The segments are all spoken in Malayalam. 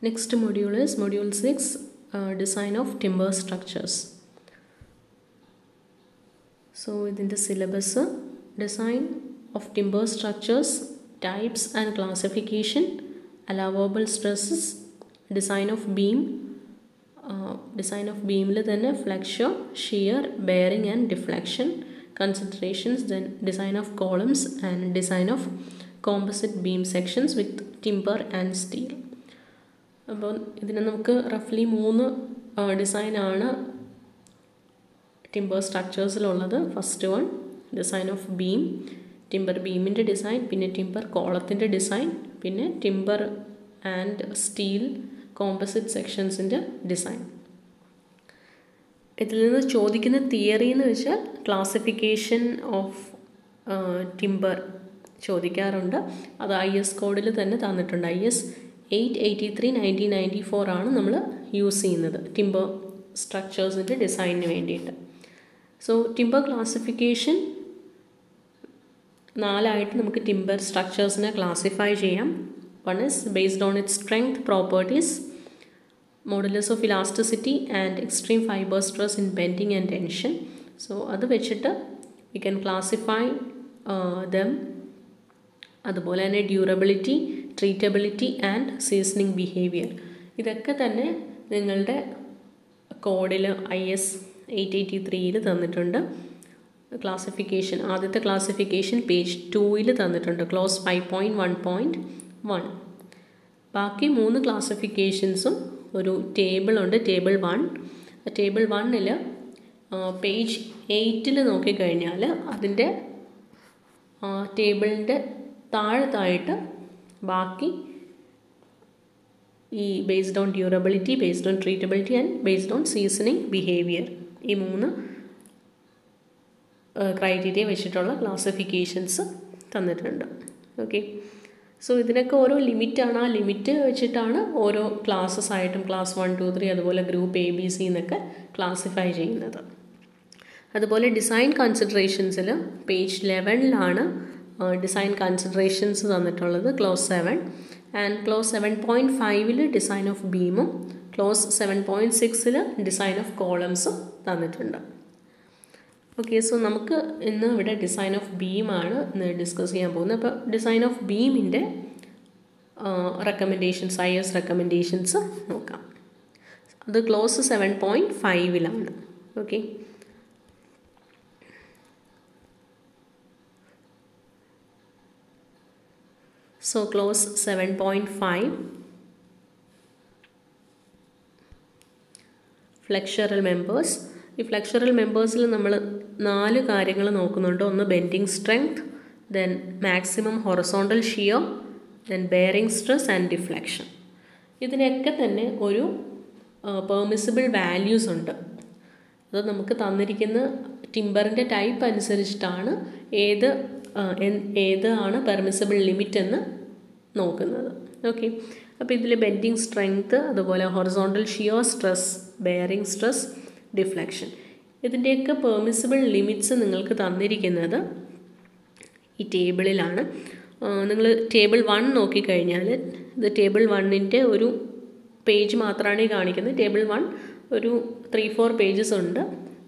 Next module is module 6, design of timber structures. So within the syllabus, design of timber structures, types and classification, allowable stresses, design of beam, then flexure, shear, bearing and deflection, considerations, then design of columns and design of composite beam sections with timber and steel. അപ്പോൾ ഇതിനെ നമുക്ക് റഫ്ലി 3 ഡിസൈനാണ് ടിമ്പർ സ്ട്രക്ചേഴ്സിലുള്ളത്. First one design of beam, timber ബീമിൻ്റെ ഡിസൈൻ, പിന്നെ ടിമ്പർ കോളത്തിൻ്റെ ഡിസൈൻ, പിന്നെ ടിമ്പർ ആൻഡ് സ്റ്റീൽ കോമ്പസിറ്റ് സെക്ഷൻസിൻ്റെ ഡിസൈൻ. ഇതിൽ നിന്ന് ചോദിക്കുന്ന തിയറി എന്ന് വെച്ചാൽ ക്ലാസിഫിക്കേഷൻ ഓഫ് ടിമ്പർ ചോദിക്കാറുണ്ട്. അത് IS കോഡിൽ തന്നെ തന്നിട്ടുണ്ട്. IS 883/1994 ആണ് നമ്മൾ യൂസ് ചെയ്യുന്നത് ടിമ്പർ സ്ട്രക്ചേഴ്സിൻ്റെ ഡിസൈനിന് വേണ്ടിയിട്ട്. സോ ടിമ്പർ ക്ലാസിഫിക്കേഷൻ 4 നമുക്ക് ടിമ്പർ സ്ട്രക്ചേഴ്സിനെ ക്ലാസിഫൈ ചെയ്യാം. One is based on its strength properties, modulus of elasticity and extreme fibre stress in bending and tension. So അത് വെച്ചിട്ട് വി ക്യാൻ ക്ലാസിഫൈ ദം. അതുപോലെ തന്നെ ഡ്യൂറബിലിറ്റി, ട്രീറ്റബിലിറ്റി ആൻഡ് സീസണിങ് ബിഹേവിയർ, ഇതൊക്കെ തന്നെ നിങ്ങളുടെ കോഡിൽ IS 883 തന്നിട്ടുണ്ട്. ക്ലാസിഫിക്കേഷൻ, ആദ്യത്തെ ക്ലാസിഫിക്കേഷൻ പേജ് 2 തന്നിട്ടുണ്ട്, ക്ലോസ് 5.1.1. ബാക്കി 3 ക്ലാസിഫിക്കേഷൻസും ഒരു ടേബിളുണ്ട്, ടേബിൾ 1. ടേബിൾ 1 പേജ് 8 നോക്കിക്കഴിഞ്ഞാൽ അതിൻ്റെ ടേബിളിൻ്റെ താഴത്തായിട്ട് ബാക്കി ഈ based on durability, based on treatability and based on seasoning behaviour, ഈ 3 ക്രൈറ്റീരിയ വെച്ചിട്ടുള്ള ക്ലാസിഫിക്കേഷൻസ് തന്നിട്ടുണ്ട്. ഓക്കെ, സോ ഇതിനൊക്കെ ഓരോ ലിമിറ്റാണ്. ആ ലിമിറ്റ് വെച്ചിട്ടാണ് ഓരോ ക്ലാസ്സസ് ആയിട്ടും ക്ലാസ് 1, 2, 3 അതുപോലെ ഗ്രൂപ്പ് ABC എന്നൊക്കെ ക്ലാസിഫൈ ചെയ്യുന്നത്. അതുപോലെ ഡിസൈൻ കൺസിഡറേഷൻസിൽ പേജ് 11 ഡിസൈൻ കൺസിഡറേഷൻസ് തന്നിട്ടുള്ളത്, clause 7. And clause 7.5 design of ബീമും ക്ലോസ് 7.6 ഡിസൈൻ ഓഫ് കോളംസും തന്നിട്ടുണ്ട്. ഓക്കെ, സോ നമുക്ക് ഇന്ന് ഇവിടെ ഡിസൈൻ ഓഫ് ബീമാണ് ഇന്ന് ഡിസ്കസ് ചെയ്യാൻ പോകുന്നത്. അപ്പോൾ ഡിസൈൻ ഓഫ് ബീമിൻ്റെ റെക്കമെൻഡേഷൻസ്, IS റെക്കമെൻഡേഷൻസ് നോക്കാം. അത് clause 7.5 okay. So clause 7.5, flexural members. ഈ ഫ്ലെക്ചറൽ മെമ്പേഴ്സിൽ നമ്മൾ 4 കാര്യങ്ങൾ നോക്കുന്നുണ്ട്. ഒന്ന് bending strength, then maximum horizontal shear, then bearing stress and deflection. ഇതിനൊക്കെ തന്നെ ഒരു പെർമിസിബിൾ വാല്യൂസ് ഉണ്ട്. അത് നമുക്ക് തന്നിരിക്കുന്ന ടിമ്പറിൻ്റെ ടൈപ്പ് അനുസരിച്ചിട്ടാണ് ഏതാണ് പെർമിസിബിൾ ലിമിറ്റ് എന്ന് നോക്കുന്നത്. ഓക്കെ, അപ്പോൾ ഇതിൽ ബെൻഡിങ് സ്ട്രെങ്ത്, അതുപോലെ horizontal shear, stress, bearing stress, deflection, ഇതിൻ്റെയൊക്കെ പെർമിസിബിൾ ലിമിറ്റ്സ് നിങ്ങൾക്ക് തന്നിരിക്കുന്നത് ഈ ടേബിളിലാണ്. നിങ്ങൾ ടേബിൾ 1 നോക്കിക്കഴിഞ്ഞാൽ ഇത് ടേബിൾ 1ൻ്റെ ഒരു പേജ് മാത്രമാണ് ഈ കാണിക്കുന്നത്. ടേബിൾ 1 ഒരു 3-4 പേജസ് ഉണ്ട്.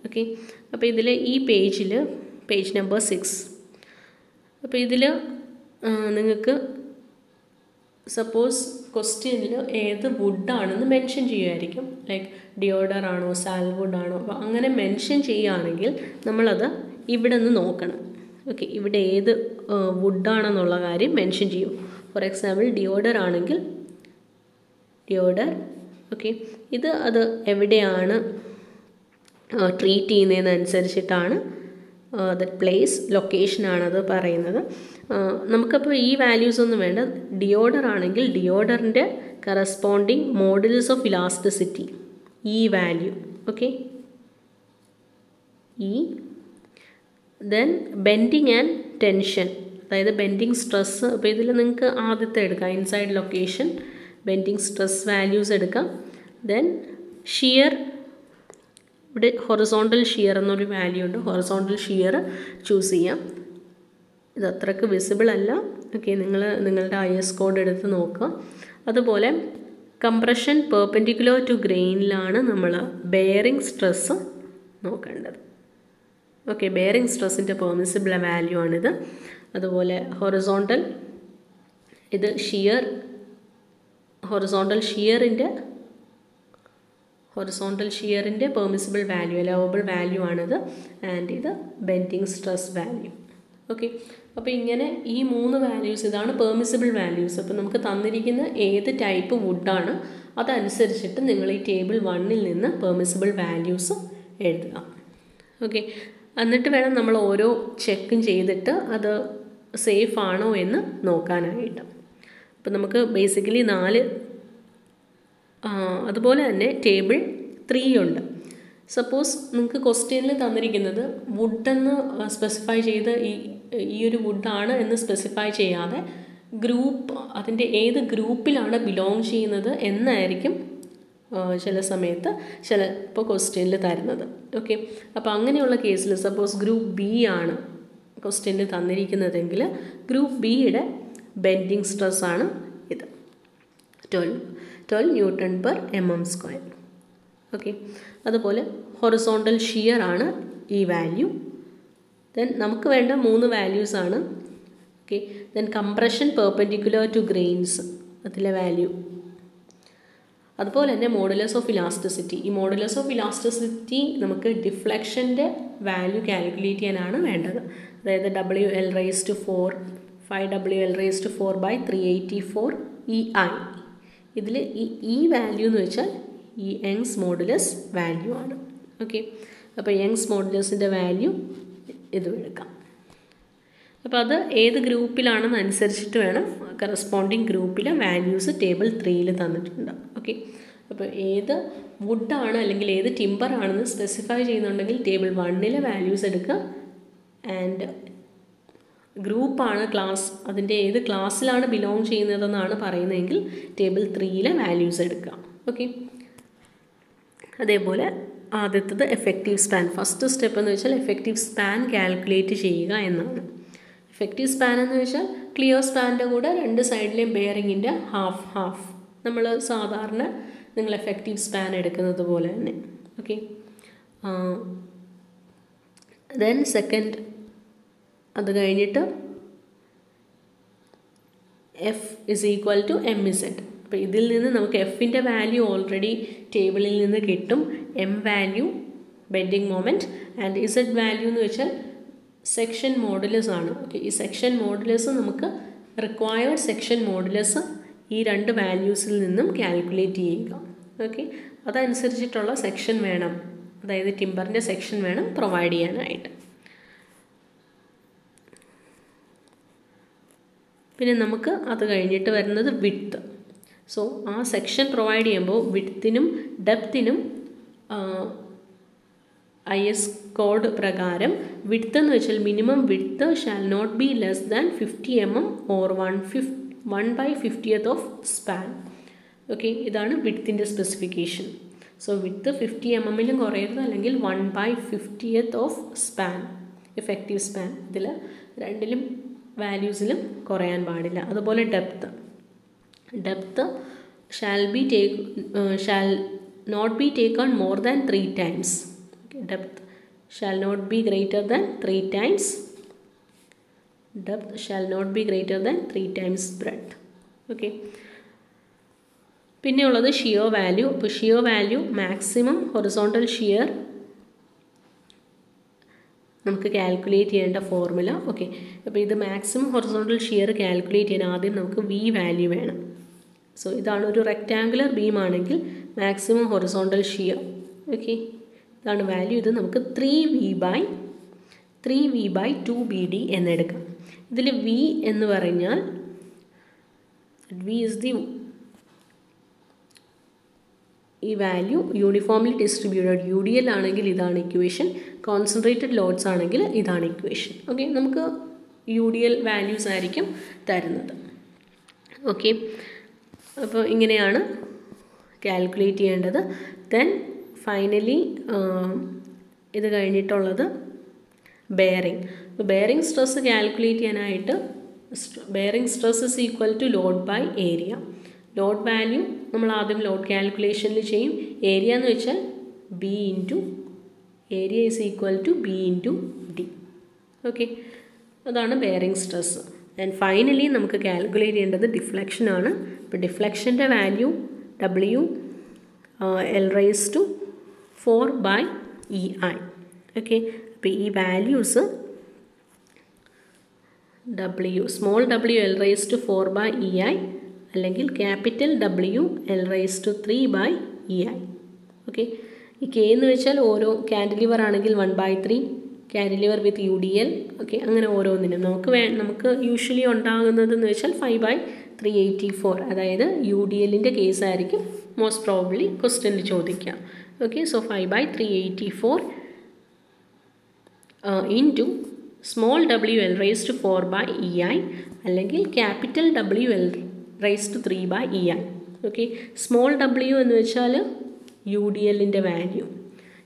ഓക്കെ, അപ്പോൾ ഇതിൽ ഈ പേജിൽ പേജ് നമ്പർ 6. അപ്പോൾ ഇതിൽ നിങ്ങൾക്ക് സപ്പോസ് ക്വസ്റ്റ്യനിൽ ഏത് വുഡാണെന്ന് മെൻഷൻ ചെയ്യുമായിരിക്കും. ലൈക്ക് ഡിയോഡർ ആണോ, സാൽവുഡ് ആണോ, അപ്പോൾ അങ്ങനെ മെൻഷൻ ചെയ്യുകയാണെങ്കിൽ നമ്മളത് ഇവിടെ നിന്ന് നോക്കണം. ഓക്കെ, ഇവിടെ ഏത് വുഡാണെന്നുള്ള കാര്യം മെൻഷൻ ചെയ്യും. ഫോർ എക്സാമ്പിൾ ഡിയോഡർ ആണെങ്കിൽ ഡിയോഡർ, ഓക്കെ, അത് എവിടെയാണ് ട്രീറ്റ് ചെയ്യുന്നതെന്നനുസരിച്ചിട്ടാണ് ദറ്റ് പ്ലേസ്, ലൊക്കേഷനാണത് പറയുന്നത്. നമുക്കപ്പോൾ ഈ വാല്യൂസ് ഒന്നും വേണ്ട. ഡിയോഡർ ആണെങ്കിൽ ഡിയോഡറിൻ്റെ കറസ്പോണ്ടിങ് മോഡുലസ് ഓഫ് ഇലാസ്റ്റിസിറ്റി, ഈ വാല്യൂ, ഓക്കെ, ഈ. ദെൻ ബെൻഡിങ് ആൻഡ് ടെൻഷൻ, അതായത് ബെൻഡിങ് സ്ട്രെസ്. അപ്പോൾ ഇതിൽ നിങ്ങൾക്ക് ആദ്യത്തെ എടുക്കാം, inside location, bending stress values എടുക്കാം. ദെൻ ഷിയർ, ഇവിടെ ഹൊറിസോണ്ടൽ ഷിയർ എന്നൊരു വാല്യൂ ഉണ്ട്, ഹൊറിസോണ്ടൽ ഷിയർ ചൂസ് ചെയ്യാം. ഇത് അത്രയ്ക്ക് വിസിബിൾ അല്ല. ഓക്കെ, നിങ്ങളുടെ IS കോഡ് എടുത്ത് നോക്കുക. അതുപോലെ കംപ്രഷൻ പെർപെൻഡിക്കുലർ ടു ഗ്രെയിനിലാണ് നമ്മൾ ബെയറിംഗ് സ്ട്രെസ്സ് നോക്കേണ്ടത്. ഓക്കെ, ബെയറിംഗ് സ്ട്രെസ്സിൻ്റെ പെർമിസിബിൾ വാല്യൂ ആണിത്. അതുപോലെ ഹൊറിസോണ്ടൽ, ഇത് ഷിയർ, ഹൊറിസോണ്ടൽ ഷിയറിൻ്റെ പെർമിസിബിൾ വാല്യൂ, അലവബിൾ വാല്യൂ ആണിത്. ആൻഡ് ഇത് ബെൻഡിങ് സ്ട്രെസ് വാല്യൂ. ഓക്കെ, അപ്പോൾ ഇങ്ങനെ ഈ 3 വാല്യൂസ്, ഇതാണ് പെർമിസിബിൾ വാല്യൂസ്. അപ്പോൾ നമുക്ക് തന്നിരിക്കുന്ന ഏത് ടൈപ്പ് വുഡാണ് അതനുസരിച്ചിട്ട് നിങ്ങൾ ഈ ടേബിൾ 1-ൽ നിന്ന് പെർമിസിബിൾ വാല്യൂസ് എഴുതുക. ഓക്കെ, എന്നിട്ട് വേണം നമ്മൾ ഓരോ ചെക്കും ചെയ്തിട്ട് അത് സേഫ് ആണോ എന്ന് നോക്കാനായിട്ട്. അപ്പോൾ നമുക്ക് ബേസിക്കലി 4, അതുപോലെ തന്നെ ടേബിൾ 3 ഉണ്ട്. സപ്പോസ് നിങ്ങൾക്ക് ക്വസ്റ്റ്യനിൽ തന്നിരിക്കുന്നത് വുഡെന്ന് സ്പെസിഫൈ ചെയ്ത് ഈ ഒരു വുഡാണ് എന്ന് സ്പെസിഫൈ ചെയ്യാതെ ഗ്രൂപ്പ്, അതിൻ്റെ ഏത് ഗ്രൂപ്പിലാണ് ബിലോങ് ചെയ്യുന്നത് എന്നായിരിക്കും ചില സമയത്ത് ചിലപ്പോൾ ക്വസ്റ്റ്യനിൽ തരുന്നത്. ഓക്കെ, അപ്പോൾ അങ്ങനെയുള്ള കേസിൽ സപ്പോസ് ഗ്രൂപ്പ് ബി ആണ് ക്വസ്റ്റ്യനിൽ തന്നിരിക്കുന്നതെങ്കിൽ ഗ്രൂപ്പ് ബിയുടെ ബെൻഡിങ് സ്ട്രെസ്സാണ് ഇത്, 12 Nm². ഓക്കെ, അതുപോലെ ഹൊറിസോണ്ടൽ ഷിയർ ആണ് ഈ വാല്യൂ. ദെൻ നമുക്ക് വേണ്ട 3 വാല്യൂസാണ്. Okay, then compression perpendicular to grains, അതിലെ വാല്യൂ. അതുപോലെ തന്നെ മോഡുലസ് ഓഫ് ഇലാസ്റ്റിസിറ്റി. ഈ മോഡുലസ് ഓഫ് ഇലാസ്റ്റിസിറ്റി നമുക്ക് ഡിഫ്ലക്ഷൻ്റെ വാല്യൂ കാൽക്കുലേറ്റ് ചെയ്യാനാണ് വേണ്ടത്. അതായത് WL⁴ 5WL⁴/384 EI. ഇതിൽ ഈ വാല്യൂ എന്ന് വെച്ചാൽ ഈ യങ്സ് മോഡുലസ് വാല്യൂ ആണ്. ഓക്കെ, അപ്പോൾ യങ്സ് മോഡുലസിൻ്റെ വാല്യൂ ഇതും എടുക്കാം. അപ്പോൾ അത് ഏത് ഗ്രൂപ്പിലാണെന്ന് അനുസരിച്ചിട്ട് വേണം, കറസ്പോണ്ടിങ് ഗ്രൂപ്പിലെ വാല്യൂസ് ടേബിൾ 3-ൽ തന്നിട്ടുണ്ട്. ഓക്കെ, അപ്പോൾ ഏത് വുഡാണ് അല്ലെങ്കിൽ ഏത് ടിമ്പർ ആണെന്ന് സ്പെസിഫൈ ചെയ്യുന്നുണ്ടെങ്കിൽ ടേബിൾ 1-ലെ വാല്യൂസ് എടുക്കുക. ആൻഡ് ഗ്രൂപ്പാണ്, ക്ലാസ്, അതിൻ്റെ ഏത് ക്ലാസ്സിലാണ് ബിലോങ് ചെയ്യുന്നതെന്നാണ് പറയുന്നതെങ്കിൽ ടേബിൾ 3-ലെ വാല്യൂസ് എടുക്കുക. ഓക്കെ, അതേപോലെ ആദ്യത്തത് എഫക്റ്റീവ് സ്പാൻ. ഫസ്റ്റ് സ്റ്റെപ്പ് എന്ന് വെച്ചാൽ എഫക്റ്റീവ് സ്പാൻ കാൽക്കുലേറ്റ് ചെയ്യുക എന്നാണ്. എഫക്റ്റീവ് സ്പാൻ എന്ന് വെച്ചാൽ ക്ലിയർ സ്പാനിൻ്റെ കൂടെ 2 സൈഡിലെയും ബെയറിങ്ങിൻ്റെ ഹാഫ് നമ്മൾ സാധാരണ നിങ്ങൾ എഫക്റ്റീവ് സ്പാൻ എടുക്കുന്നത് പോലെ തന്നെ. ഓക്കെ, ദെൻ സെക്കൻഡ്, അത് കഴിഞ്ഞിട്ട് F=mz. അപ്പോൾ ഇതിൽ നിന്ന് നമുക്ക് എഫിൻ്റെ വാല്യൂ ഓൾറെഡി ടേബിളിൽ നിന്ന് കിട്ടും. M value bending moment, and Z value എന്ന് വെച്ചാൽ സെക്ഷൻ മോഡുലസ് ആണ്. ഓക്കെ, ഈ സെക്ഷൻ മോഡുലസ് നമുക്ക് റിക്വയർഡ് സെക്ഷൻ മോഡുലസ് ഈ 2 വാല്യൂസിൽ നിന്നും കാൽക്കുലേറ്റ് ചെയ്യുക. ഓക്കെ, അതനുസരിച്ചിട്ടുള്ള സെക്ഷൻ വേണം, അതായത് ടിമ്പറിൻ്റെ സെക്ഷൻ വേണം പ്രൊവൈഡ് ചെയ്യാനായിട്ട്. പിന്നെ നമുക്ക് അത് കഴിഞ്ഞിട്ട് വരുന്നത് വിഡ്ത്ത്. സോ ആ സെക്ഷൻ പ്രൊവൈഡ് ചെയ്യുമ്പോൾ വിഡ്ത്തിനും ഡെപ്തിനും IS കോഡ് പ്രകാരം വിഡ്ത്ത് എന്ന് വെച്ചാൽ minimum width shall not be less than 50 mm or 1/50th of span. Okay, ഇതാണ് വിഡ്ത്തിൻ്റെ സ്പെസിഫിക്കേഷൻ. സോ വിഡ്ത്ത് 50 mm കുറയരുത്, അല്ലെങ്കിൽ 1/50th of span, effective span. ഇതിൽ 2 വാല്യൂസിലും കുറയാൻ പാടില്ല. അതുപോലെ depth shall not be taken more than 3 times. Depth shall not be greater than 3 times. Depth shall not be greater than 3 times breadth. Okay. പിന്നെയുള്ളത് ഷിയർ വാല്യൂ. അപ്പോൾ shear value maximum horizontal shear നമുക്ക് കാൽക്കുലേറ്റ് ചെയ്യേണ്ട ഫോർമുല. ഓക്കെ, അപ്പോൾ ഇത് മാക്സിമം ഹൊറിസോണ്ടൽ ഷിയർ കാൽക്കുലേറ്റ് ചെയ്യാൻ ആദ്യം നമുക്ക് വി വാല്യൂ വേണം. സോ ഇതാണ് ഒരു റെക്റ്റാങ്കുലർ ബീം ആണെങ്കിൽ മാക്സിമം ഹൊറിസോണ്ടൽ ഷിയർ. ഓക്കെ, ഇതാണ് വാല്യൂ. ഇത് നമുക്ക് 3v/2bd എന്നെടുക്കാം. ഇതിൽ വി എന്ന് പറഞ്ഞാൽ വി ഇസ് ദി ഈ വാല്യൂ യൂണിഫോംലി ഡിസ്ട്രിബ്യൂട്ടഡ്. UDL ആണെങ്കിൽ ഇതാണ് ഇക്വേഷൻ, കോൺസെൻട്രേറ്റഡ് ലോഡ്സ് ആണെങ്കിൽ ഇതാണ് ഇക്വേഷൻ. ഓക്കെ, നമുക്ക് UDL വാല്യൂസ് ആയിരിക്കും തരുന്നത്. ഓക്കെ, അപ്പോൾ ഇങ്ങനെയാണ് കാൽക്കുലേറ്റ് ചെയ്യേണ്ടത്. ദെൻ ഫൈനലി ഇത് കഴിഞ്ഞിട്ടുള്ളത് ബെയറിംഗ്. അപ്പോൾ ബെയറിംഗ് സ്ട്രെസ് കാൽക്കുലേറ്റ് ചെയ്യാനായിട്ട് bearing stress is equal to load by area. Load value നമ്മൾ ആദ്യം ലോഡ് കാൽക്കുലേഷനിൽ ചെയ്യും. ഏരിയ എന്ന് വെച്ചാൽ B into area is equal to B into D. Okay, അതാണ് ബെയറിംഗ് സ്ട്രെസ്. ആൻഡ് ഫൈനലി നമുക്ക് കാൽക്കുലേറ്റ് ചെയ്യേണ്ടത് ഡിഫ്ലക്ഷൻ ആണ്. ഇപ്പോൾ ഡിഫ്ലക്ഷൻ്റെ value W L rise to 4/EI. Okay, അപ്പോൾ ഈ values W small W L rise to 4/EI അല്ലെങ്കിൽ capital W L rise to 3/EI. Okay, ഈ കെ എന്ന് വെച്ചാൽ ഓരോ ക്യാൻഡിലിവർ ആണെങ്കിൽ 1/3, ക്യാൻഡിലിവർ വിത്ത് UDL. ഓക്കെ, അങ്ങനെ ഓരോന്നിനും നമുക്ക് യൂഷ്വലി ഉണ്ടാകുന്നതെന്ന് വെച്ചാൽ 5/384, അതായത് UDLൻ്റെ കേസായിരിക്കും മോസ്റ്റ് പ്രോബബ്ലി ക്വസ്റ്റ്യനിൽ ചോദിക്കാം. Okay, so 5/384 into small W L rise to 4/EI അല്ലെങ്കിൽ capital W L rise to 3/EI. Okay, small W എന്ന് വെച്ചാൽ UDLൻ്റെ വാല്യൂ,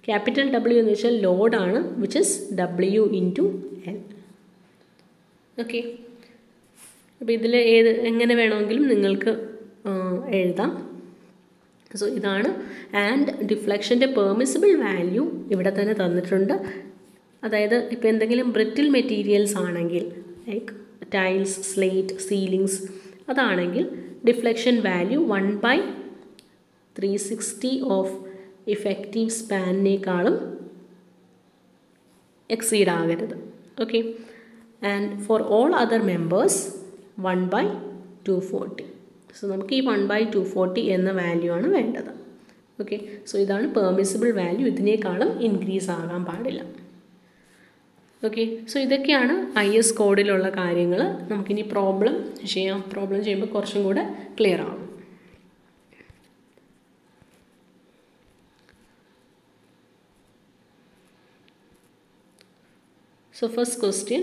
ക്യാപിറ്റൽ ഡബ്ല്യു എന്ന് വെച്ചാൽ ലോഡാണ്, which is W into L. Okay, അപ്പോൾ ഇതിൽ എങ്ങനെ വേണമെങ്കിലും നിങ്ങൾക്ക് എഴുതാം. സോ ഇതാണ്. ആൻഡ് ഡിഫ്ലക്ഷൻ്റെ പെർമിസിബിൾ വാല്യൂ ഇവിടെ തന്നെ തന്നിട്ടുണ്ട്. അതായത് ഇപ്പോൾ എന്തെങ്കിലും ബ്രിറ്റിൽ മെറ്റീരിയൽസ് ആണെങ്കിൽ ലൈക്ക് ടൈൽസ്, സ്ലേറ്റ്, സീലിങ്സ്, അതാണെങ്കിൽ ഡിഫ്ലക്ഷൻ വാല്യൂ 1/360 ഓഫ് ഇഫക്റ്റീവ് സ്പാനിനേക്കാളും എക്സീഡ് ആകരുത്. Okay, and for all other members 1/240. So നമുക്ക് ഈ 1/240 എന്ന വാല്യൂ ആണ് വേണ്ടത്. ഓക്കെ, സോ ഇതാണ് പെർമിസിബിൾ വാല്യൂ, ഇതിനേക്കാളും ഇൻക്രീസ് ആകാൻ പാടില്ല. ഓക്കെ, സോ ഇതൊക്കെയാണ് IS കോഡിലുള്ള കാര്യങ്ങൾ. നമുക്കിനി പ്രോബ്ലം ചെയ്യാം. പ്രോബ്ലം ചെയ്യുമ്പോൾ കുറച്ചും കൂടെ ക്ലിയർ ആവും. So first question,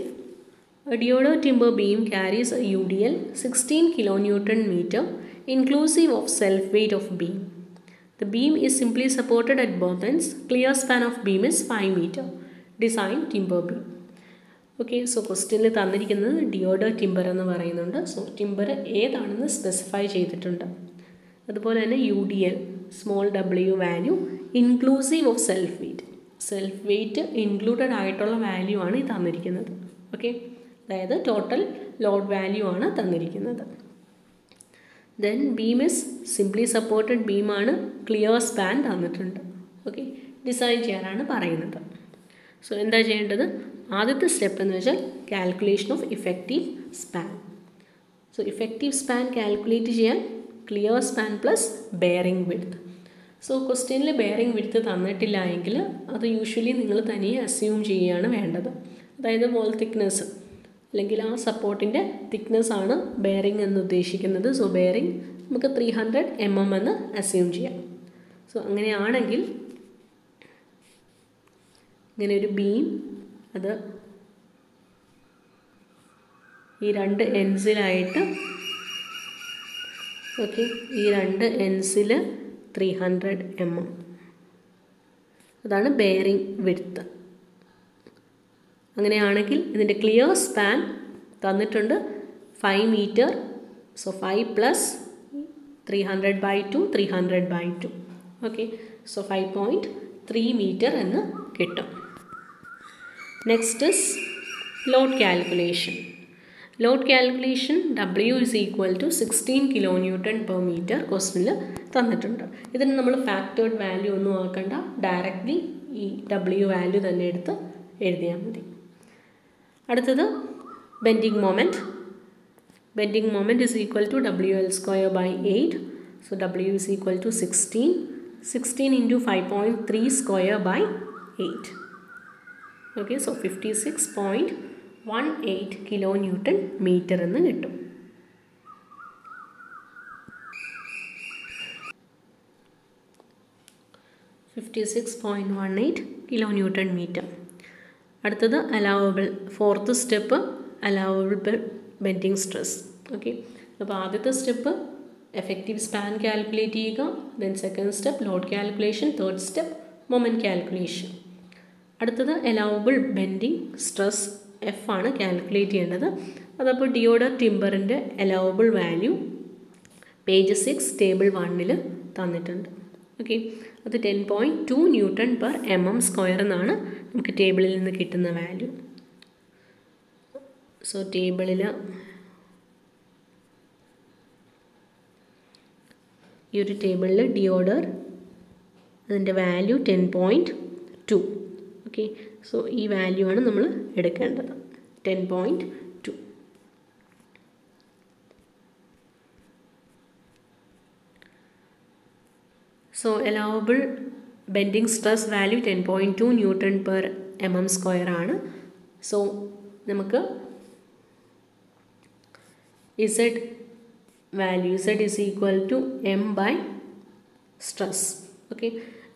a deodar timber beam carries a UDL 16 kilonewton meter inclusive of self weight of beam. The beam is simply supported at both ends. Clear span of beam is 5 meter. Design timber beam. Okay, so ക്വസ്റ്റ്യനിൽ തന്നിരിക്കുന്നത് ഡിയോഡർ ടിമ്പർ എന്ന് പറയുന്നുണ്ട്. സോ ടിമ്പർ ഏതാണെന്ന് സ്പെസിഫൈ ചെയ്തിട്ടുണ്ട്. അതുപോലെ തന്നെ UDL small W value inclusive of self weight, self weight included ആയിട്ടുള്ള വാല്യൂ ആണ് ഈ തന്നിരിക്കുന്നത്. ഓക്കെ, അതായത് ടോട്ടൽ ലോഡ് വാല്യൂ ആണ് തന്നിരിക്കുന്നത്. Then beam is simply supported ബീമാണ്, ക്ലിയർ സ്പാൻ തന്നിട്ടുണ്ട്. ഓക്കെ, ഡിസൈൻ ചെയ്യാനാണ് പറയുന്നത്. സോ എന്താ ചെയ്യേണ്ടത്? ആദ്യത്തെ സ്റ്റെപ്പ് എന്ന് വെച്ചാൽ calculation of effective span. So effective span calculate ചെയ്യാൻ clear span plus bearing width. So ക്വസ്റ്റ്യനിൽ ബെയറിംഗ് വിഡ്ത്ത് തന്നിട്ടില്ല എങ്കിൽ അത് യൂഷ്വലി നിങ്ങൾ തനിയെ അസ്യൂം ചെയ്യുകയാണ് വേണ്ടത്. അതായത് വോൾ തിക്നെസ് അല്ലെങ്കിൽ ആ സപ്പോർട്ടിൻ്റെ തിക്നെസ് ആണ് ബെയറിംഗ് എന്ന് ഉദ്ദേശിക്കുന്നത്. സോ ബെയറിംഗ് നമുക്ക് 300 mm എന്ന് അസ്യൂം ചെയ്യാം. സോ അങ്ങനെയാണെങ്കിൽ ഇങ്ങനെ ഒരു ബീം, അത് ഈ രണ്ട് എൻസിലായിട്ട്, ഓക്കെ, ഈ രണ്ട് എൻസിൽ 300 mm, അതാണ് ബെയറിംഗ് വിഡ്ത്ത്. അങ്ങനെയാണെങ്കിൽ ഇതിൻ്റെ ക്ലിയർ സ്പാൻ തന്നിട്ടുണ്ട് 5 metre. So 5 plus 300/2 300/2. Okay, so 5.3 metre എന്ന് കിട്ടും. Next is load calculation. Load calculation W is equal to 16 kN/meter ക്വസ്റ്റ്യനിൽ തന്നിട്ടുണ്ട്. ഇതിന് നമ്മൾ ഫാക്ടേർഡ് വാല്യൂ ഒന്നും ആക്കണ്ട, ഡയറക്റ്റ്ലി ഈ W വാല്യൂ തന്നെ എടുത്ത് എഴുതിയാൽ മതി. അടുത്തത് bending moment. Bending moment is equal to WL²/8. So W is equal to 16 into 5.3²/8. Okay, so 56.18 kN/meter എന്ന് കിട്ടും. kN/meter. അടുത്തത് allowable, fourth step allowable bending stress. Okay, അപ്പോൾ ആദ്യത്തെ സ്റ്റെപ്പ് എഫക്റ്റീവ് സ്പാൻ കാൽക്കുലേറ്റ് ചെയ്യുക. Then second step load calculation, third step moment calculation. അടുത്തത് അലൗവബിൾ ബെൻഡിങ് സ്ട്രെസ് F ആണ് കാൽക്കുലേറ്റ് ചെയ്യേണ്ടത്. അതപ്പോൾ ഡിയോഡർ ടിമ്പറിൻ്റെ അലൗവബിൾ വാല്യൂ പേജ് 6 ടേബിൾ 1 തന്നിട്ടുണ്ട്. ഓക്കെ, അത് 10.2 ന്യൂട്ടൺ പെർ mm² എന്നാണ് നമുക്ക് ടേബിളിൽ നിന്ന് കിട്ടുന്ന വാല്യൂ. സോ ടേബിളിൽ ഈ ഒരു ടേബിളിൽ ഡിയോഡർ അതിൻ്റെ വാല്യൂ 10.2. ഓക്കെ, സോ ഈ വാല്യൂ ആണ് നമ്മൾ എടുക്കേണ്ടത്, 10.2. So allowable bending stress value 10.2 newton per mm² ആണ്. സോ നമുക്ക് Z value Z is equal to m by stress. Okay,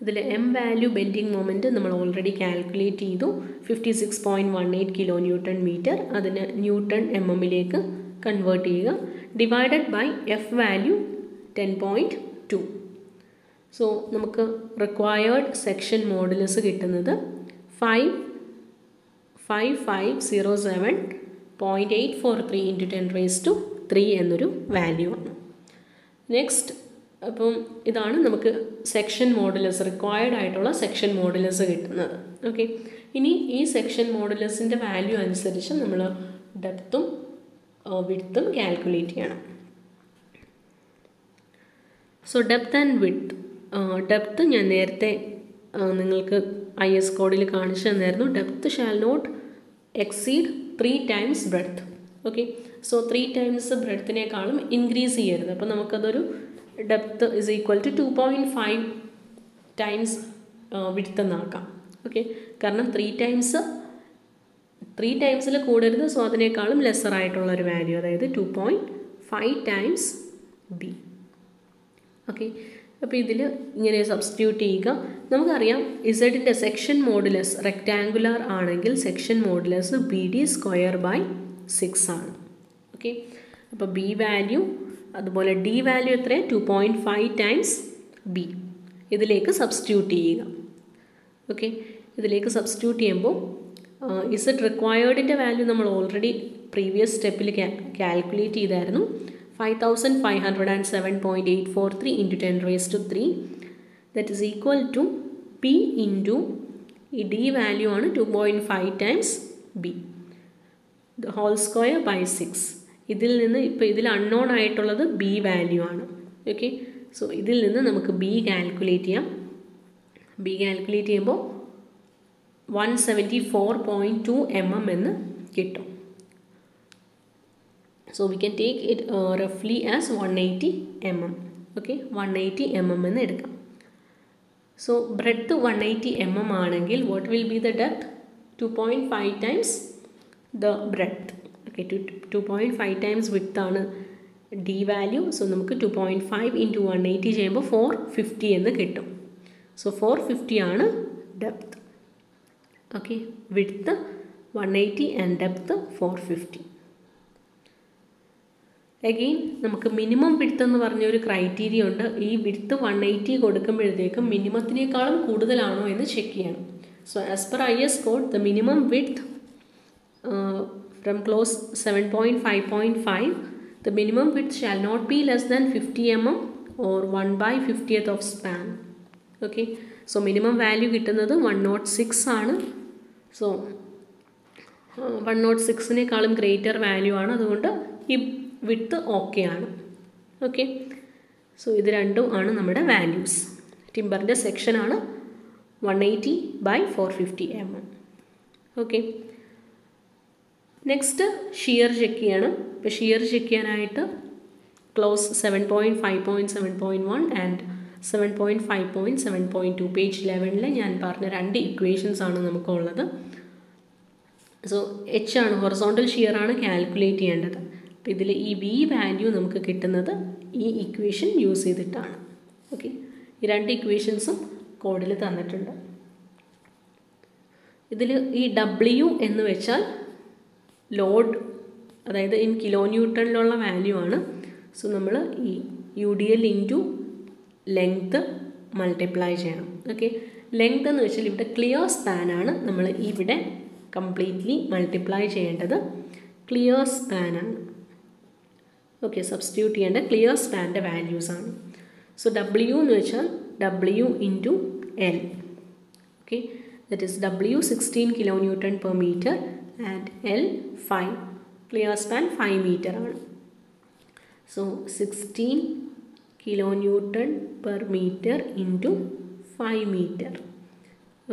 ഇതിൽ m വാല്യൂ ബെൻഡിങ് മൊമെൻറ്റ് നമ്മൾ ഓൾറെഡി കാൽക്കുലേറ്റ് ചെയ്തു, 56.18 കിലോ ന്യൂട്ടൺ മീറ്റർ. അതിന് ന്യൂട്ടൺ mmലേക്ക് കൺവേർട്ട് ചെയ്യുക, divided by f value 10.2. So നമുക്ക് റിക്വയർഡ് സെക്ഷൻ മോഡുലസ് കിട്ടുന്നത് 5507.843 ഇൻറ്റു 10⁻³ എന്നൊരു വാല്യൂ ആണ്. നെക്സ്റ്റ്, അപ്പം ഇതാണ് നമുക്ക് സെക്ഷൻ മോഡുലസ്, റിക്വയർഡ് ആയിട്ടുള്ള സെക്ഷൻ മോഡുലസ് കിട്ടുന്നത്. ഓക്കെ, ഇനി ഈ സെക്ഷൻ മോഡുലസിൻ്റെ വാല്യൂ അനുസരിച്ച് നമ്മൾ ഡെപ്തും വിഡ്ത്തും കാൽക്കുലേറ്റ് ചെയ്യണം. So depth and width. Depth ഞാൻ നേരത്തെ നിങ്ങൾക്ക് IS കോഡിൽ കാണിച്ചു തന്നായിരുന്നു. Depth shall not exceed 3 times breadth. Okay, so 3 times ബ്രെഡ്ത്തിനേക്കാളും ഇൻക്രീസ് ചെയ്യരുത്. അപ്പോൾ നമുക്കതൊരു depth is equal to 2.5 times width എന്നാക്കാം. ഓക്കെ, കാരണം 3 times കൂടരുത്. സോ അതിനേക്കാളും ലെസ്സർ ആയിട്ടുള്ളൊരു വാല്യൂ, അതായത് 2.5 times B. ഓക്കെ, അപ്പോൾ ഇതിൽ ഇങ്ങനെ സബ്സ്റ്റിറ്റ്യൂട്ട് ചെയ്യുക. നമുക്കറിയാം ഇസഡിൻ്റെ സെക്ഷൻ മോഡുലസ് റെക്റ്റാങ്കുലർ ആണെങ്കിൽ സെക്ഷൻ മോഡുലസ് BD²/6 ആണ്. ഓക്കെ, അപ്പോൾ B വാല്യൂ അതുപോലെ D വാല്യൂ എത്ര, 2.5 times B. ഇതിലേക്ക് സബ്സ്റ്റിറ്റ്യൂട്ട് ചെയ്യുക. ഓക്കെ, ഇതിലേക്ക് സബ്സ്റ്റിറ്റ്യൂട്ട് ചെയ്യുമ്പോൾ ഇസഡ് റിക്വയർഡിൻ്റെ വാല്യൂ നമ്മൾ ഓൾറെഡി പ്രീവിയസ് സ്റ്റെപ്പിൽ കാൽക്കുലേറ്റ് ചെയ്തായിരുന്നു, 5507.843 into 10⁻³ that is equal to P into ഈ D വാല്യൂ ആണ് 2.5 times B the whole square by 6. ഇതിൽ നിന്ന് ഇപ്പോൾ ഇതിൽ അൺനോൺ ആയിട്ടുള്ളത് B വാല്യൂ ആണ്. ഓക്കെ, സോ ഇതിൽ നിന്ന് നമുക്ക് B കാൽക്കുലേറ്റ് ചെയ്യാം. B കാൽക്കുലേറ്റ് ചെയ്യുമ്പോൾ 174.2 mm എന്ന് കിട്ടും. So we can take it roughly as 180 mm. Okay, 180 mm എന്ന് എടുക്കാം. So breadth 180 mm ആണെങ്കിൽ what will be the depth? 2.5 times the breadth. Okay, 2.5 times width ആണ് D value. So നമുക്ക് 2.5 into 180 ചെയ്യുമ്പോൾ 450 എന്ന് കിട്ടും. So 450 ആണ് depth. Okay, width 180 and depth 450. Again നമുക്ക് മിനിമം വിഡ്ത്ത് എന്ന് പറഞ്ഞൊരു ക്രൈറ്റീരിയ ഉണ്ട്. ഈ വിഡ്ത്ത് 180 കൊടുക്കുമ്പോഴത്തേക്കും മിനിമത്തിനേക്കാളും കൂടുതലാണോ എന്ന് ചെക്ക് ചെയ്യണം. So as per IS code the minimum width from clause 7.5.5 the minimum width shall not be less than 50 mm or 1/50th of span. Okay, so minimum value കിട്ടുന്നത് 106 ആണ്. സോ 106നേക്കാളും ഗ്രേറ്റർ വാല്യൂ ആണ്, അതുകൊണ്ട് ഈ വിഡ്ത്ത് ഓക്കെ ആണ്. ഓക്കെ, സോ ഇത് രണ്ടും ആണ് നമ്മുടെ വാല്യൂസ്. ടിമ്പറിൻ്റെ സെക്ഷനാണ് 180/450 mm. Okay, next shear check ചെയ്യണം. ഇപ്പോൾ ഷിയർ ചെക്ക് ചെയ്യാനായിട്ട് ക്ലോസ് 7.5.7.1 ആൻഡ് 7.5.7.2 പേജ് 11 ഞാൻ പറഞ്ഞ 2 ഇക്വേഷൻസ് ആണ് നമുക്കുള്ളത്. സോ H ആണ്, ഹൊറിസോണ്ടൽ ഷിയർ ആണ് കാൽക്കുലേറ്റ് ചെയ്യേണ്ടത്. അപ്പോൾ ഇതിൽ ഈ V വാല്യൂ നമുക്ക് കിട്ടുന്നത് ഈ ഇക്വേഷൻ യൂസ് ചെയ്തിട്ടാണ്. ഓക്കെ, ഈ 2 ഇക്വേഷൻസും കോഡിൽ തന്നിട്ടുണ്ട്. ഇതിൽ ഈ W എന്ന് വെച്ചാൽ ലോഡ്, അതായത് ഇൻ കിലോ ന്യൂട്ടണിലുള്ള വാല്യൂ ആണ്. സോ നമ്മൾ ഈ UDL ഇൻറ്റു ലെങ്ത്ത് മൾട്ടിപ്ലൈ ചെയ്യണം. ഓക്കെ, ലെങ്ത് എന്ന് വെച്ചാൽ ഇവിടെ ക്ലിയർ സ്പാനാണ്, നമ്മൾ ഇവിടെ കംപ്ലീറ്റ്ലി മൾട്ടിപ്ലൈ ചെയ്യേണ്ടത് ക്ലിയർ സ്പാനാണ്. ഓക്കെ, സബ്സ്റ്റിറ്റ്യൂട്ട് ചെയ്യേണ്ട ക്ലിയർ സ്പാൻ്റെ വാല്യൂസാണ്. സോ W എന്ന് വെച്ചാൽ W into L. Okay, that is W 16 kN per meter and L 5. Clear span 5 metre ആണ്. So 16 kN per meter into 5 metre.